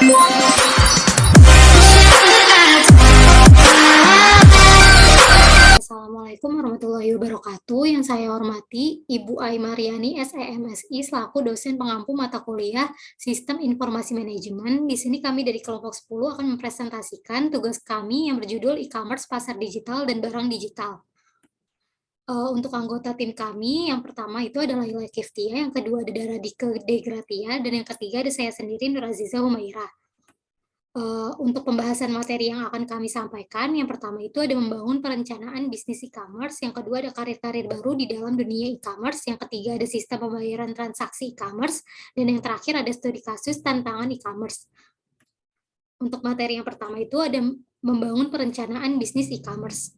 Assalamualaikum warahmatullahi wabarakatuh. Yang saya hormati Ibu Ai Mariani, SEMSI, selaku dosen pengampu mata kuliah Sistem Informasi Manajemen. Di sini kami dari kelompok 10 akan mempresentasikan tugas kami yang berjudul e-commerce pasar digital dan barang digital. Untuk anggota tim kami, yang pertama itu adalah Ila Kiftia, yang kedua ada Radike Degratia, dan yang ketiga ada saya sendiri, Nur Aziza Humairah. Untuk pembahasan materi yang akan kami sampaikan, yang pertama itu ada membangun perencanaan bisnis e-commerce, yang kedua ada karir-karir baru di dalam dunia e-commerce, yang ketiga ada sistem pembayaran transaksi e-commerce, dan yang terakhir ada studi kasus tantangan e-commerce. Untuk materi yang pertama itu ada membangun perencanaan bisnis e-commerce.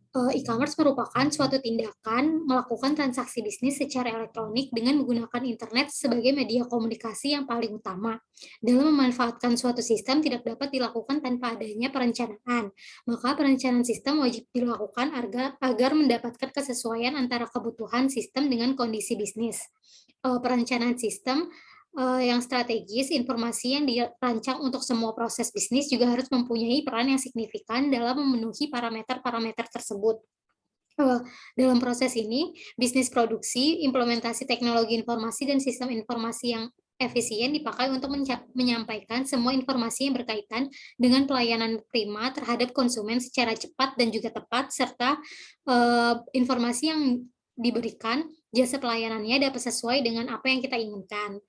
E-commerce merupakan suatu tindakan melakukan transaksi bisnis secara elektronik dengan menggunakan internet sebagai media komunikasi yang paling utama. Dalam memanfaatkan suatu sistem tidak dapat dilakukan tanpa adanya perencanaan. Maka perencanaan sistem wajib dilakukan agar mendapatkan kesesuaian antara kebutuhan sistem dengan kondisi bisnis. Perencanaan sistem yang strategis, informasi yang dirancang untuk semua proses bisnis juga harus mempunyai peran yang signifikan dalam memenuhi parameter-parameter tersebut. Dalam proses ini, bisnis produksi, implementasi teknologi informasi, dan sistem informasi yang efisien dipakai untuk menyampaikan semua informasi yang berkaitan dengan pelayanan prima terhadap konsumen secara cepat dan juga tepat, serta informasi yang diberikan, jasa pelayanannya dapat sesuai dengan apa yang kita inginkan.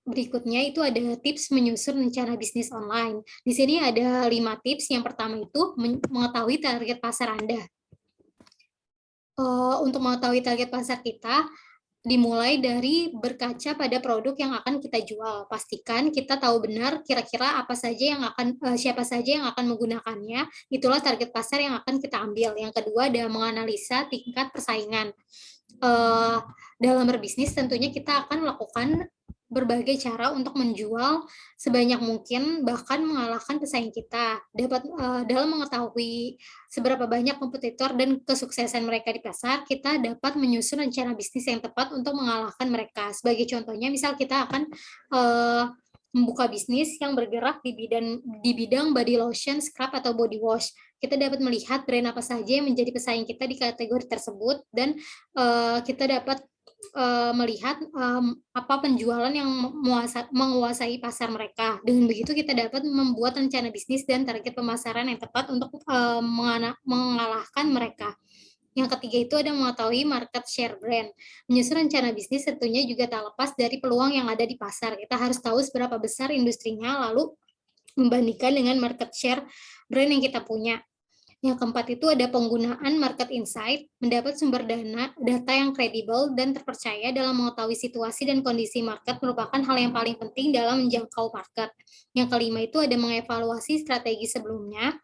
Berikutnya itu ada tips menyusun rencana bisnis online. Di sini ada 5 tips. Yang pertama itu mengetahui target pasar Anda. Untuk mengetahui target pasar kita, dimulai dari berkaca pada produk yang akan kita jual. Pastikan kita tahu benar kira-kira apa saja yang akan siapa saja yang akan menggunakannya. Itulah target pasar yang akan kita ambil. Yang kedua ada menganalisa tingkat persaingan. Dalam berbisnis tentunya kita akan melakukan berbagai cara untuk menjual sebanyak mungkin, bahkan mengalahkan pesaing kita. Dalam mengetahui seberapa banyak kompetitor dan kesuksesan mereka di pasar, kita dapat menyusun rencana bisnis yang tepat untuk mengalahkan mereka. Sebagai contohnya, misal kita akan membuka bisnis yang bergerak di bidang body lotion, scrub, atau body wash. Kita dapat melihat brand apa saja yang menjadi pesaing kita di kategori tersebut, dan kita dapat melihat apa penjualan yang menguasai pasar mereka. Dengan begitu kita dapat membuat rencana bisnis dan target pemasaran yang tepat untuk mengalahkan mereka. Yang ketiga itu ada mengetahui market share brand. Menyusun rencana bisnis tentunya juga tak lepas dari peluang yang ada di pasar. Kita harus tahu seberapa besar industrinya, lalu membandingkan dengan market share brand yang kita punya. Yang keempat itu ada penggunaan market insight, mendapat sumber data yang kredibel dan terpercaya dalam mengetahui situasi dan kondisi market merupakan hal yang paling penting dalam menjangkau market. Yang kelima itu ada mengevaluasi strategi sebelumnya.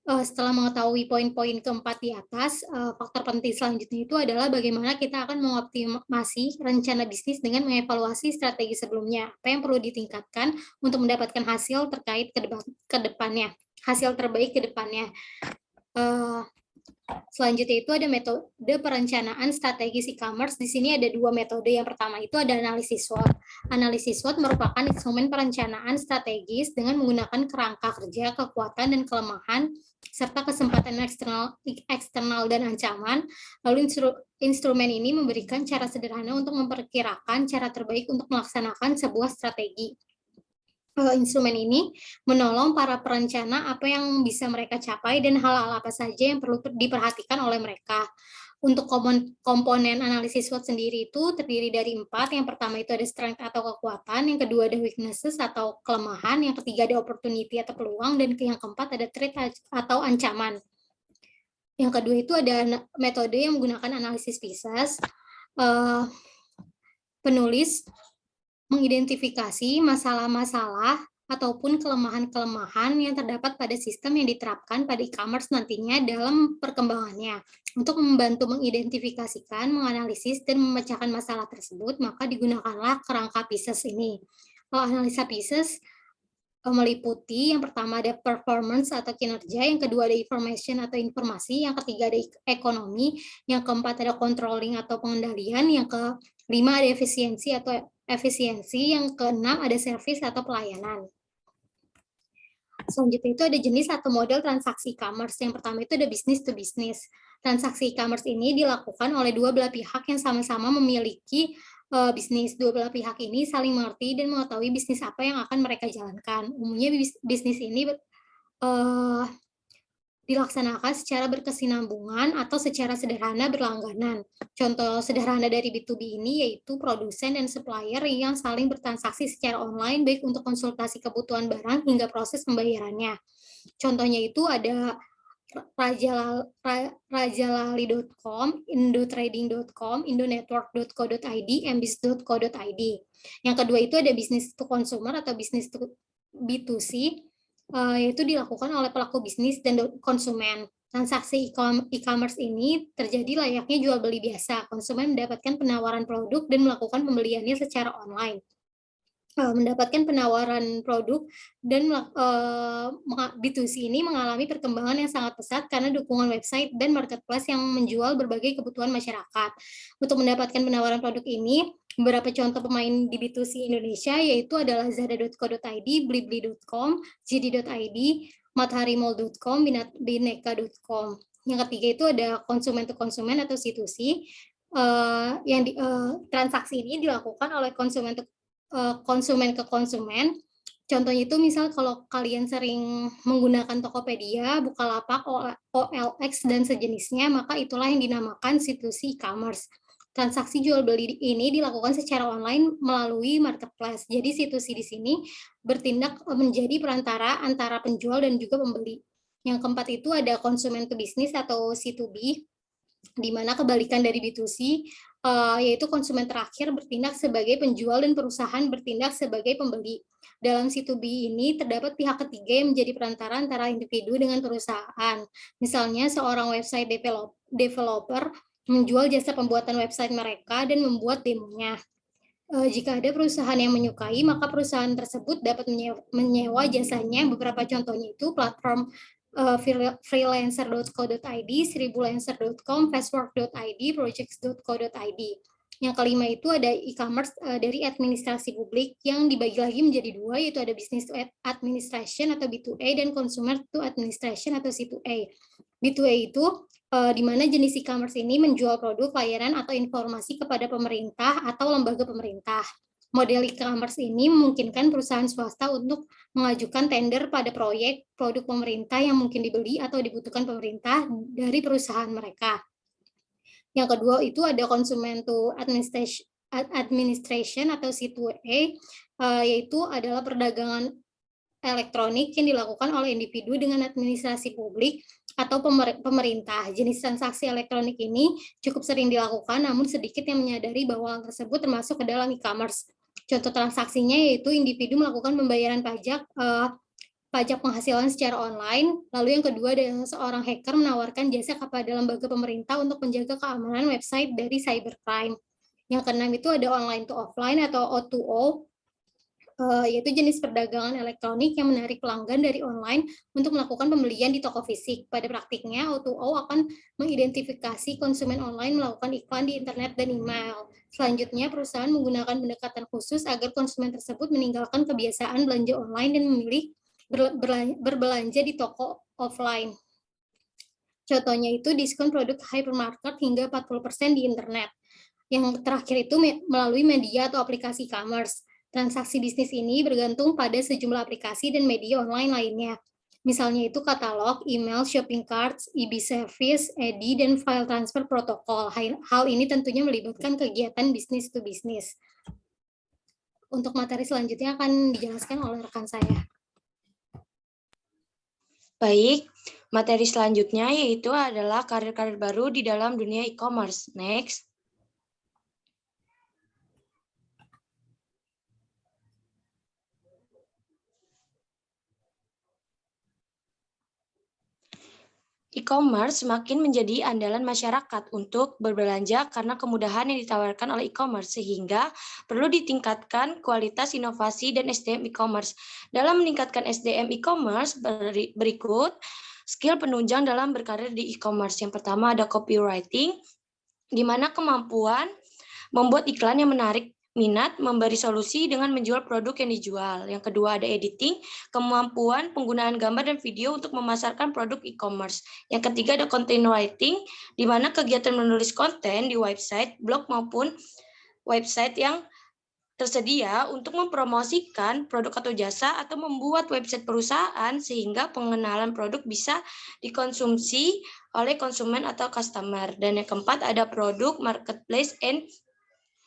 Setelah mengetahui poin-poin keempat di atas, faktor penting selanjutnya itu adalah bagaimana kita akan mengoptimasi rencana bisnis dengan mengevaluasi strategi sebelumnya. Apa yang perlu ditingkatkan untuk mendapatkan hasil terkait ke depannya, hasil terbaik ke depannya. Selanjutnya itu ada metode perencanaan strategis e-commerce. Di sini ada 2 metode. Yang pertama itu ada analisis SWOT. Analisis SWOT merupakan instrumen perencanaan strategis dengan menggunakan kerangka kerja, kekuatan dan kelemahan, serta kesempatan eksternal dan ancaman. Lalu instrumen ini memberikan cara sederhana untuk memperkirakan cara terbaik untuk melaksanakan sebuah strategi. Instrumen ini menolong para perencana apa yang bisa mereka capai dan hal-hal apa saja yang perlu diperhatikan oleh mereka. Untuk komponen analisis SWOT sendiri itu terdiri dari 4. Yang pertama itu ada strength atau kekuatan, yang kedua ada weaknesses atau kelemahan, yang ketiga ada opportunity atau peluang, dan yang keempat ada threat atau ancaman. Yang kedua itu ada metode yang menggunakan analisis Pisces. Penulis mengidentifikasi masalah-masalah ataupun kelemahan-kelemahan yang terdapat pada sistem yang diterapkan pada e-commerce nantinya dalam perkembangannya. Untuk membantu mengidentifikasikan, menganalisis, dan memecahkan masalah tersebut, maka digunakanlah kerangka Pisces ini. Analisa Pisces meliputi yang pertama ada performance atau kinerja, yang kedua ada information atau informasi, yang ketiga ada ekonomi, yang keempat ada controlling atau pengendalian, yang kelima ada efisiensi atau efisiensi. Yang keenam ada service atau pelayanan. Selanjutnya itu ada jenis atau model transaksi e-commerce. Yang pertama itu ada business to business. Transaksi e-commerce ini dilakukan oleh dua belah pihak yang sama-sama memiliki bisnis. Dua belah pihak ini saling mengerti dan mengetahui bisnis apa yang akan mereka jalankan. Umumnya bisnis ini dilaksanakan secara berkesinambungan atau secara sederhana berlangganan. Contoh sederhana dari B2B ini yaitu produsen dan supplier yang saling bertransaksi secara online baik untuk konsultasi kebutuhan barang hingga proses pembayarannya. Contohnya itu ada rajalali.com, indotrading.com, indonetwork.co.id, mbis.co.id. Yang kedua itu ada business to consumer atau business to B2C, yaitu dilakukan oleh pelaku bisnis dan konsumen. Transaksi e-commerce ini terjadi layaknya jual beli biasa. Konsumen mendapatkan penawaran produk dan melakukan pembeliannya secara online. Mendapatkan penawaran produk dan B2C ini mengalami perkembangan yang sangat pesat karena dukungan website dan marketplace yang menjual berbagai kebutuhan masyarakat. Untuk mendapatkan penawaran produk ini, beberapa contoh pemain di B2C Indonesia yaitu adalah zada.co.id, blibli.com, JD.id, matharimall.com, bineka.com. Yang ketiga itu ada konsumen to konsumen atau C2C. Transaksi ini dilakukan oleh konsumen ke konsumen. Contohnya itu misal kalau kalian sering menggunakan Tokopedia, Bukalapak, OLX, dan sejenisnya, maka itulah yang dinamakan situasi e-commerce. Transaksi jual beli ini dilakukan secara online melalui marketplace. Jadi situasi di sini bertindak menjadi perantara antara penjual dan juga pembeli. Yang keempat itu ada konsumen to business atau C2B, di mana kebalikan dari B2C, yaitu konsumen terakhir bertindak sebagai penjual dan perusahaan bertindak sebagai pembeli. Dalam C2B ini terdapat pihak ketiga yang menjadi perantara antara individu dengan perusahaan. Misalnya seorang website developer menjual jasa pembuatan website mereka dan membuat demonya. Jika ada perusahaan yang menyukai, maka perusahaan tersebut dapat menyewa jasanya. Beberapa contohnya itu platform freelancer.co.id, seribulancer.com, fastwork.id, projects.co.id. Yang kelima itu ada e-commerce dari administrasi publik yang dibagi lagi menjadi dua, yaitu ada business to administration atau B2A dan consumer to administration atau C2A. B2A itu di mana jenis e-commerce ini menjual produk, layanan, atau informasi kepada pemerintah atau lembaga pemerintah. Model e-commerce ini memungkinkan perusahaan swasta untuk mengajukan tender pada proyek produk pemerintah yang mungkin dibeli atau dibutuhkan pemerintah dari perusahaan mereka. Yang kedua itu ada consumer to administration atau C2A, yaitu adalah perdagangan elektronik yang dilakukan oleh individu dengan administrasi publik atau pemerintah. Jenis transaksi elektronik ini cukup sering dilakukan, namun sedikit yang menyadari bahwa hal tersebut termasuk ke dalam e-commerce. Contoh transaksinya yaitu individu melakukan pembayaran pajak penghasilan secara online. Lalu yang kedua adalah seorang hacker menawarkan jasa kepada lembaga pemerintah untuk menjaga keamanan website dari cybercrime. Yang keenam itu ada online to offline atau O2O, yaitu jenis perdagangan elektronik yang menarik pelanggan dari online untuk melakukan pembelian di toko fisik. Pada praktiknya, O2O akan mengidentifikasi konsumen online melakukan iklan di internet dan email. Selanjutnya, perusahaan menggunakan pendekatan khusus agar konsumen tersebut meninggalkan kebiasaan belanja online dan memilih berbelanja di toko offline. Contohnya itu diskon produk hypermarket hingga 40% di internet. Yang terakhir itu melalui media atau aplikasi e-commerce. Transaksi bisnis ini bergantung pada sejumlah aplikasi dan media online lainnya. Misalnya itu katalog, email, shopping carts, e-service, EDI, dan file transfer protokol. Hal ini tentunya melibatkan kegiatan bisnis to bisnis. Untuk materi selanjutnya akan dijelaskan oleh rekan saya. Baik, materi selanjutnya yaitu adalah karir-karir baru di dalam dunia e-commerce. Next. E-commerce semakin menjadi andalan masyarakat untuk berbelanja karena kemudahan yang ditawarkan oleh e-commerce, sehingga perlu ditingkatkan kualitas inovasi dan SDM e-commerce. Dalam meningkatkan SDM e-commerce, berikut skill penunjang dalam berkarir di e-commerce. Yang pertama ada copywriting, di mana kemampuan membuat iklan yang menarik minat memberi solusi dengan menjual produk yang dijual. Yang kedua ada editing, kemampuan penggunaan gambar dan video untuk memasarkan produk e-commerce. Yang ketiga ada content writing, di mana kegiatan menulis konten di website, blog maupun website yang tersedia untuk mempromosikan produk atau jasa atau membuat website perusahaan sehingga pengenalan produk bisa dikonsumsi oleh konsumen atau customer. Dan yang keempat ada produk, marketplace, and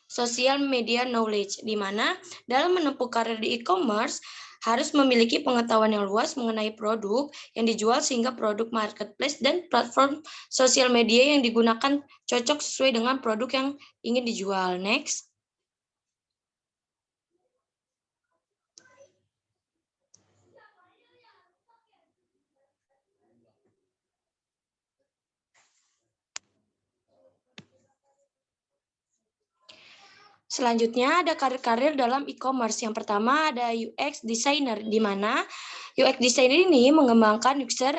social media knowledge, di mana dalam menempuh karir di e-commerce harus memiliki pengetahuan yang luas mengenai produk yang dijual sehingga produk marketplace dan platform sosial media yang digunakan cocok sesuai dengan produk yang ingin dijual. Next. Selanjutnya ada karir-karir dalam e-commerce. Yang pertama ada UX designer, di mana UX designer ini mengembangkan user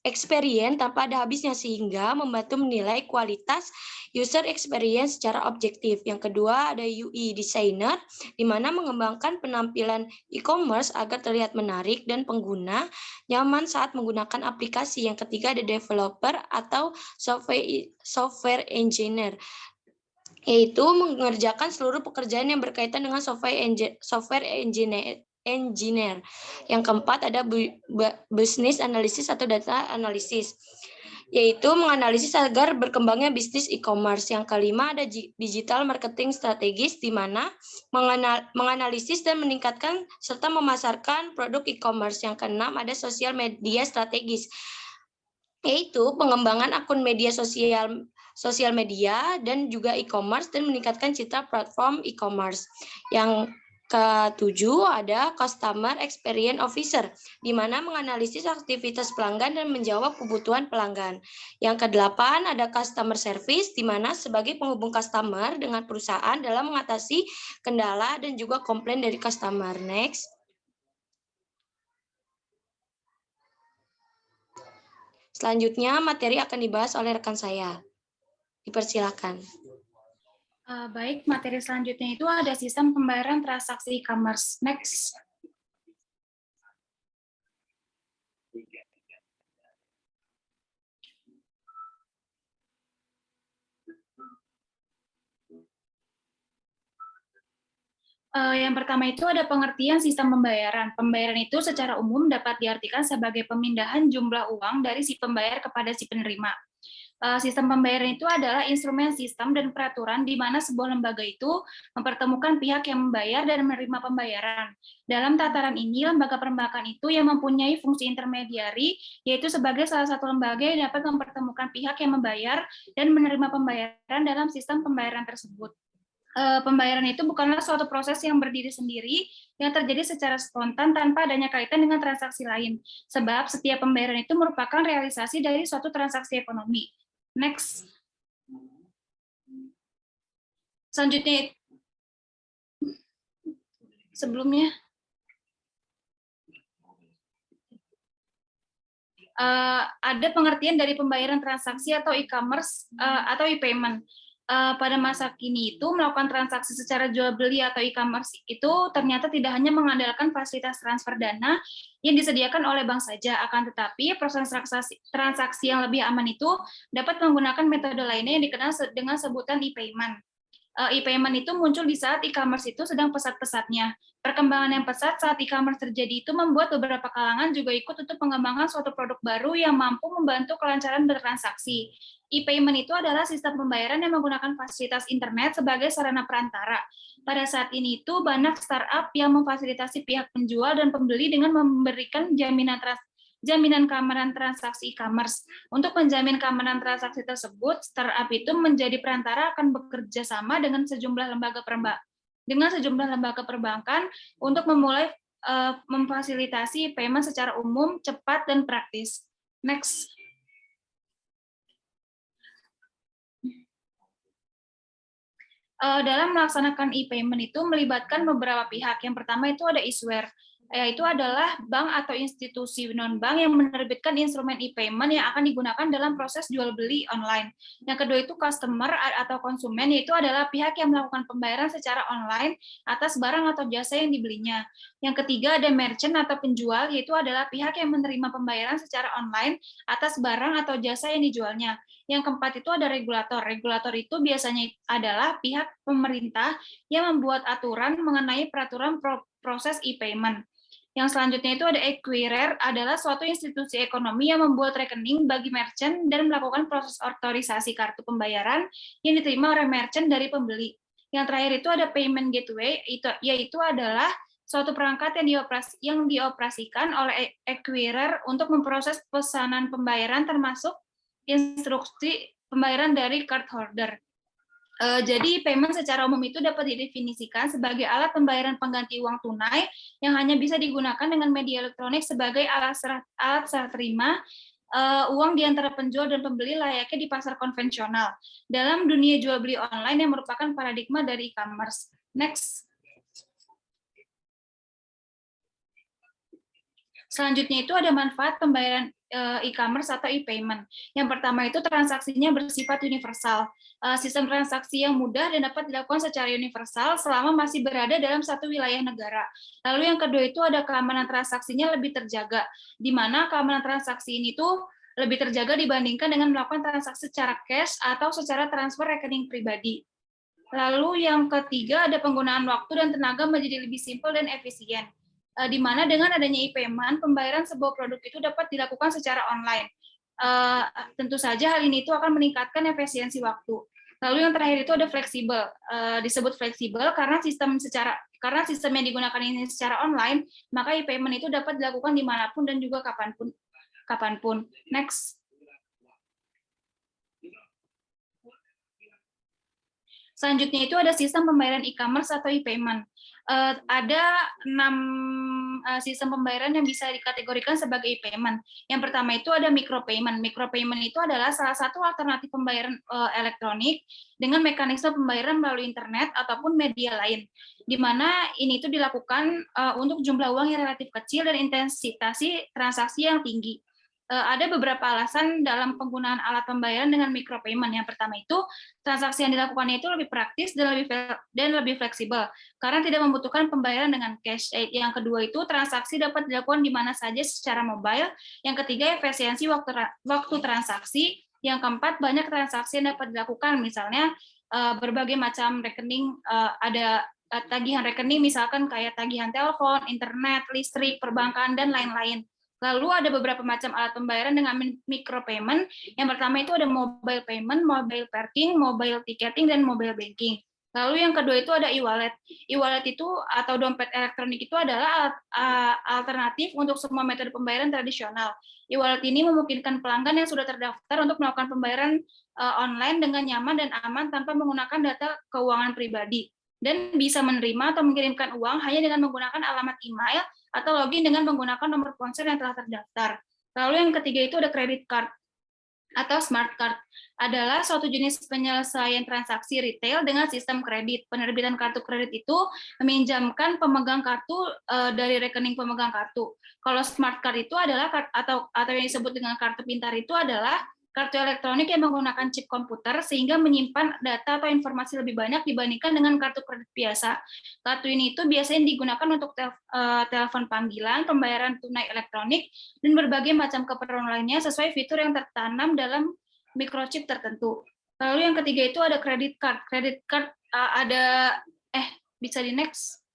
experience tanpa ada habisnya sehingga membantu menilai kualitas user experience secara objektif. Yang kedua ada UI designer, di mana mengembangkan penampilan e-commerce agar terlihat menarik dan pengguna nyaman saat menggunakan aplikasi. Yang ketiga ada developer atau software engineer, yaitu mengerjakan seluruh pekerjaan yang berkaitan dengan software engineer. Yang keempat ada business analysis atau data analysis, yaitu menganalisis agar berkembangnya bisnis e-commerce. Yang kelima ada digital marketing strategis, di mana menganalisis dan meningkatkan serta memasarkan produk e-commerce. Yang keenam ada sosial media strategis, yaitu pengembangan akun media sosial media dan juga e-commerce dan meningkatkan citra platform e-commerce. Yang ketujuh ada Customer Experience Officer, di mana menganalisis aktivitas pelanggan dan menjawab kebutuhan pelanggan. Yang kedelapan ada Customer Service, di mana sebagai penghubung customer dengan perusahaan dalam mengatasi kendala dan juga komplain dari customer. Next. Selanjutnya materi akan dibahas oleh rekan saya. Dipersilakan. Baik, materi selanjutnya itu ada sistem pembayaran transaksi e-commerce. Next. Yang pertama itu ada pengertian sistem pembayaran. Pembayaran itu secara umum dapat diartikan sebagai pemindahan jumlah uang dari si pembayar kepada si penerima. Sistem pembayaran itu adalah instrumen sistem dan peraturan di mana sebuah lembaga itu mempertemukan pihak yang membayar dan menerima pembayaran. Dalam tataran ini, lembaga perbankan itu yang mempunyai fungsi intermediari, yaitu sebagai salah satu lembaga yang dapat mempertemukan pihak yang membayar dan menerima pembayaran dalam sistem pembayaran tersebut. Pembayaran itu bukanlah suatu proses yang berdiri sendiri yang terjadi secara spontan tanpa adanya kaitan dengan transaksi lain, sebab setiap pembayaran itu merupakan realisasi dari suatu transaksi ekonomi. Next. Selanjutnya, sebelumnya, ada pengertian dari pembayaran transaksi atau e-commerce atau e-payment. Pada masa kini itu melakukan transaksi secara jual beli atau e-commerce itu ternyata tidak hanya mengandalkan fasilitas transfer dana yang disediakan oleh bank saja, akan tetapi proses transaksi yang lebih aman itu dapat menggunakan metode lainnya yang dikenal dengan sebutan e-payment. E-payment itu muncul di saat e-commerce itu sedang pesat-pesatnya. Perkembangan yang pesat saat e-commerce terjadi itu membuat beberapa kalangan juga ikut untuk pengembangan suatu produk baru yang mampu membantu kelancaran bertransaksi. E-payment itu adalah sistem pembayaran yang menggunakan fasilitas internet sebagai sarana perantara. Pada saat ini itu banyak startup yang memfasilitasi pihak penjual dan pembeli dengan memberikan jaminan keamanan transaksi e-commerce. Untuk menjamin keamanan transaksi tersebut, startup itu menjadi perantara akan bekerja sama dengan sejumlah lembaga perbankan untuk memulai memfasilitasi payment secara umum, cepat, dan praktis. Next. Dalam melaksanakan e-payment itu melibatkan beberapa pihak. Yang pertama itu ada issuer. yaitu adalah bank atau institusi non-bank yang menerbitkan instrumen e-payment yang akan digunakan dalam proses jual beli online. Yang kedua itu customer atau konsumen, yaitu adalah pihak yang melakukan pembayaran secara online atas barang atau jasa yang dibelinya. Yang ketiga ada merchant atau penjual, yaitu adalah pihak yang menerima pembayaran secara online atas barang atau jasa yang dijualnya. Yang keempat itu ada regulator. Regulator itu biasanya adalah pihak pemerintah yang membuat aturan mengenai peraturan proses e-payment. Yang selanjutnya itu ada acquirer, adalah suatu institusi ekonomi yang membuat rekening bagi merchant dan melakukan proses otorisasi kartu pembayaran yang diterima oleh merchant dari pembeli. Yang terakhir itu ada payment gateway, yaitu adalah suatu perangkat yang dioperasikan oleh acquirer untuk memproses pesanan pembayaran termasuk instruksi pembayaran dari card holder. Jadi payment secara umum itu dapat didefinisikan sebagai alat pembayaran pengganti uang tunai yang hanya bisa digunakan dengan media elektronik sebagai alat serah terima uang di antara penjual dan pembeli layaknya di pasar konvensional dalam dunia jual beli online yang merupakan paradigma dari e-commerce. Next. Selanjutnya itu ada manfaat pembayaran e-commerce atau e-payment. Yang pertama itu transaksinya bersifat universal. Sistem transaksi yang mudah dan dapat dilakukan secara universal selama masih berada dalam satu wilayah negara. Lalu yang kedua itu ada keamanan transaksinya lebih terjaga, di mana keamanan transaksi ini tuh lebih terjaga dibandingkan dengan melakukan transaksi secara cash atau secara transfer rekening pribadi. Lalu yang ketiga ada penggunaan waktu dan tenaga menjadi lebih simpel dan efisien. Di mana dengan adanya e-payment, pembayaran sebuah produk itu dapat dilakukan secara online. Tentu saja hal ini itu akan meningkatkan efisiensi waktu. Lalu yang terakhir itu ada fleksibel. Disebut fleksibel karena sistem yang digunakan ini secara online, maka e-payment itu dapat dilakukan dimanapun dan juga kapanpun. Next. Selanjutnya itu ada sistem pembayaran e-commerce atau e-payment. Ada 6 sistem pembayaran yang bisa dikategorikan sebagai e-payment. Yang pertama itu ada micropayment. Micropayment itu adalah salah satu alternatif pembayaran elektronik dengan mekanisme pembayaran melalui internet ataupun media lain, di mana ini itu dilakukan untuk jumlah uang yang relatif kecil dan intensitas transaksi yang tinggi. Ada beberapa alasan dalam penggunaan alat pembayaran dengan micropayment. Yang pertama itu transaksi yang dilakukannya itu lebih praktis dan lebih fleksibel karena tidak membutuhkan pembayaran dengan cash. Yang kedua itu transaksi dapat dilakukan di mana saja secara mobile. Yang ketiga efisiensi waktu transaksi. Yang keempat banyak transaksi yang dapat dilakukan, misalnya berbagai macam rekening, ada tagihan rekening misalkan kayak tagihan telepon, internet, listrik, perbankan dan lain-lain. Lalu ada beberapa macam alat pembayaran dengan micropayment. Yang pertama itu ada mobile payment, mobile parking, mobile ticketing, dan mobile banking. Lalu yang kedua itu ada e-wallet. E-wallet itu atau dompet elektronik itu adalah alternatif untuk semua metode pembayaran tradisional. E-wallet ini memungkinkan pelanggan yang sudah terdaftar untuk melakukan pembayaran online dengan nyaman dan aman tanpa menggunakan data keuangan pribadi, dan bisa menerima atau mengirimkan uang hanya dengan menggunakan alamat email atau login dengan menggunakan nomor ponsel yang telah terdaftar. Lalu yang ketiga itu ada credit card atau smart card, adalah suatu jenis penyelesaian transaksi retail dengan sistem kredit. Penerbitan kartu kredit itu meminjamkan pemegang kartu dari rekening pemegang kartu. Kalau smart card itu adalah atau yang disebut dengan kartu pintar itu adalah kartu elektronik yang menggunakan chip komputer sehingga menyimpan data atau informasi lebih banyak dibandingkan dengan kartu kredit biasa. Kartu ini itu biasanya digunakan untuk telepon panggilan, pembayaran tunai elektronik, dan berbagai macam keperluan lainnya sesuai fitur yang tertanam dalam microchip tertentu. Lalu yang ketiga itu ada credit card. Credit card bisa di next.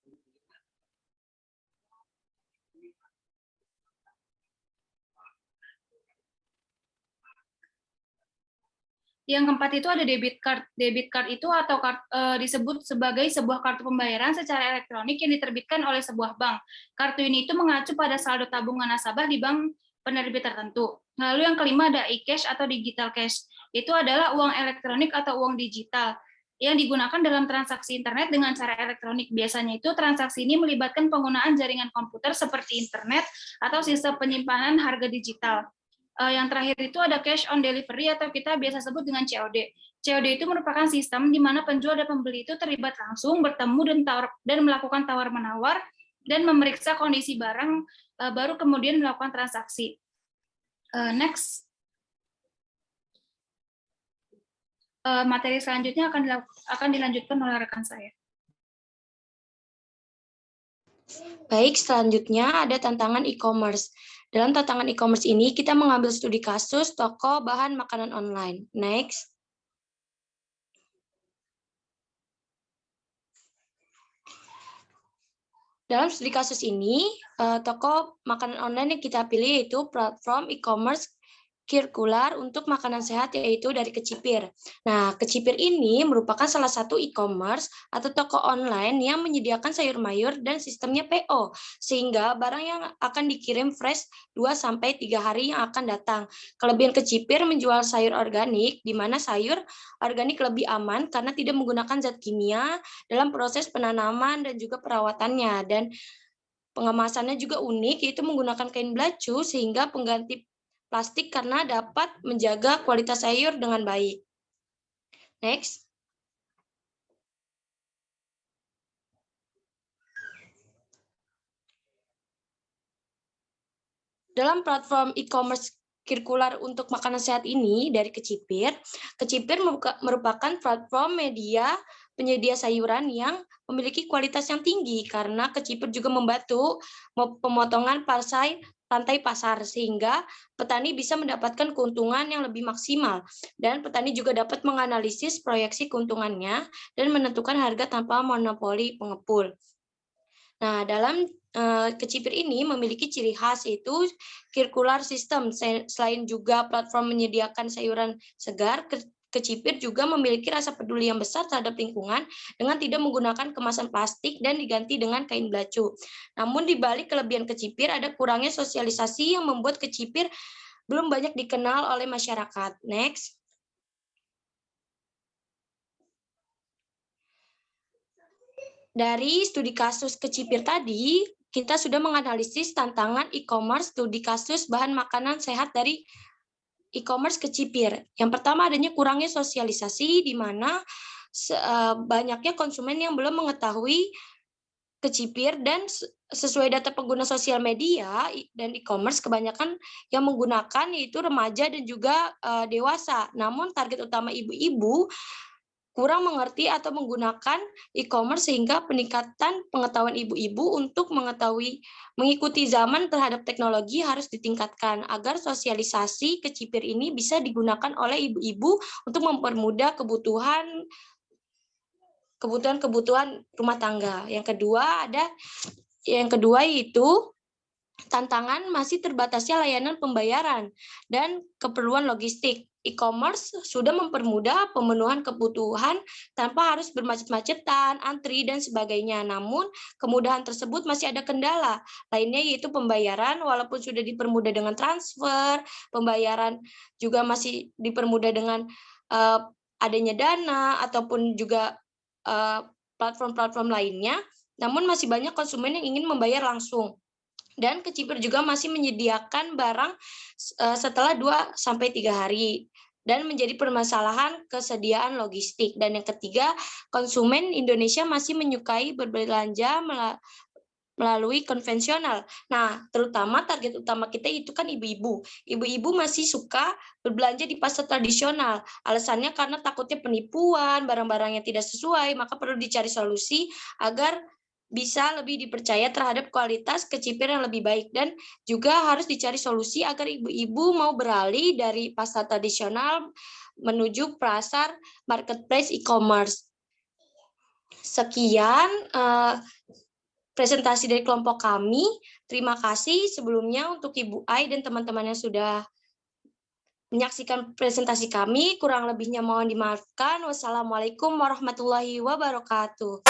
Yang keempat itu ada debit card. Debit card itu atau disebut sebagai sebuah kartu pembayaran secara elektronik yang diterbitkan oleh sebuah bank. Kartu ini itu mengacu pada saldo tabungan nasabah di bank penerbit tertentu. Lalu yang kelima ada e-cash atau digital cash. Itu adalah uang elektronik atau uang digital yang digunakan dalam transaksi internet dengan cara elektronik. Biasanya itu transaksi ini melibatkan penggunaan jaringan komputer seperti internet atau sistem penyimpanan harga digital. Yang terakhir itu ada cash on delivery atau kita biasa sebut dengan COD. COD itu merupakan sistem di mana penjual dan pembeli itu terlibat langsung, bertemu dan melakukan tawar-menawar dan memeriksa kondisi barang, baru kemudian melakukan transaksi. Next. Materi selanjutnya akan dilanjutkan oleh rekan saya. Baik, selanjutnya ada tantangan e-commerce. Dalam tantangan e-commerce ini, kita mengambil studi kasus toko bahan makanan online. Next. Dalam studi kasus ini, toko makanan online yang kita pilih yaitu platform e-commerce sirkular untuk makanan sehat, yaitu dari Kecipir. Nah, Kecipir ini merupakan salah satu e-commerce atau toko online yang menyediakan sayur mayur dan sistemnya PO, sehingga barang yang akan dikirim fresh 2-3 hari yang akan datang. Kelebihan Kecipir menjual sayur organik, di mana sayur organik lebih aman karena tidak menggunakan zat kimia dalam proses penanaman dan juga perawatannya, dan pengemasannya juga unik, yaitu menggunakan kain belacu sehingga pengganti plastik karena dapat menjaga kualitas sayur dengan baik. Next. Dalam platform e-commerce sirkular untuk makanan sehat ini dari Kecipir, Kecipir merupakan platform media penyedia sayuran yang memiliki kualitas yang tinggi karena Kecipir juga membantu pemotongan rantai pasar, sehingga petani bisa mendapatkan keuntungan yang lebih maksimal, dan petani juga dapat menganalisis proyeksi keuntungannya dan menentukan harga tanpa monopoli pengepul. Nah, dalam Kecipir ini memiliki ciri khas, yaitu circular system. Selain juga platform menyediakan sayuran segar, Kecipir juga memiliki rasa peduli yang besar terhadap lingkungan dengan tidak menggunakan kemasan plastik dan diganti dengan kain belacu. Namun di balik kelebihan Kecipir ada kurangnya sosialisasi yang membuat Kecipir belum banyak dikenal oleh masyarakat. Next. Dari studi kasus Kecipir tadi, kita sudah menganalisis tantangan e-commerce studi kasus bahan makanan sehat dari e-commerce Kecipir. Yang pertama, adanya kurangnya sosialisasi, di mana banyaknya konsumen yang belum mengetahui Kecipir, dan sesuai data pengguna sosial media dan e-commerce, kebanyakan yang menggunakan yaitu remaja dan juga dewasa. Namun target utama ibu-ibu kurang mengerti atau menggunakan e-commerce, sehingga peningkatan pengetahuan ibu-ibu untuk mengikuti zaman terhadap teknologi harus ditingkatkan agar sosialisasi Kecipir ini bisa digunakan oleh ibu-ibu untuk mempermudah kebutuhan rumah tangga. Yang kedua yaitu tantangan masih terbatasnya layanan pembayaran dan keperluan logistik. E-commerce sudah mempermudah pemenuhan kebutuhan tanpa harus bermacet-macetan, antri, dan sebagainya. Namun, kemudahan tersebut masih ada kendala lainnya, yaitu pembayaran. Walaupun sudah dipermudah dengan transfer, pembayaran juga masih dipermudah dengan adanya Dana ataupun juga platform-platform lainnya, namun masih banyak konsumen yang ingin membayar langsung. Dan Kecipir juga masih menyediakan barang setelah 2-3 hari dan menjadi permasalahan kesediaan logistik. Dan yang ketiga, konsumen Indonesia masih menyukai berbelanja melalui konvensional. Nah, terutama target utama kita itu kan ibu-ibu. Ibu-ibu masih suka berbelanja di pasar tradisional. Alasannya karena takutnya penipuan, barang-barang yang tidak sesuai, maka perlu dicari solusi agar bisa lebih dipercaya terhadap kualitas Kecipir yang lebih baik, dan juga harus dicari solusi agar ibu-ibu mau beralih dari pasar tradisional menuju pasar marketplace e-commerce. Sekian presentasi dari kelompok kami. Terima kasih sebelumnya untuk Ibu Ai dan teman-teman yang sudah menyaksikan presentasi kami. Kurang lebihnya mohon dimaafkan. Wassalamualaikum warahmatullahi wabarakatuh.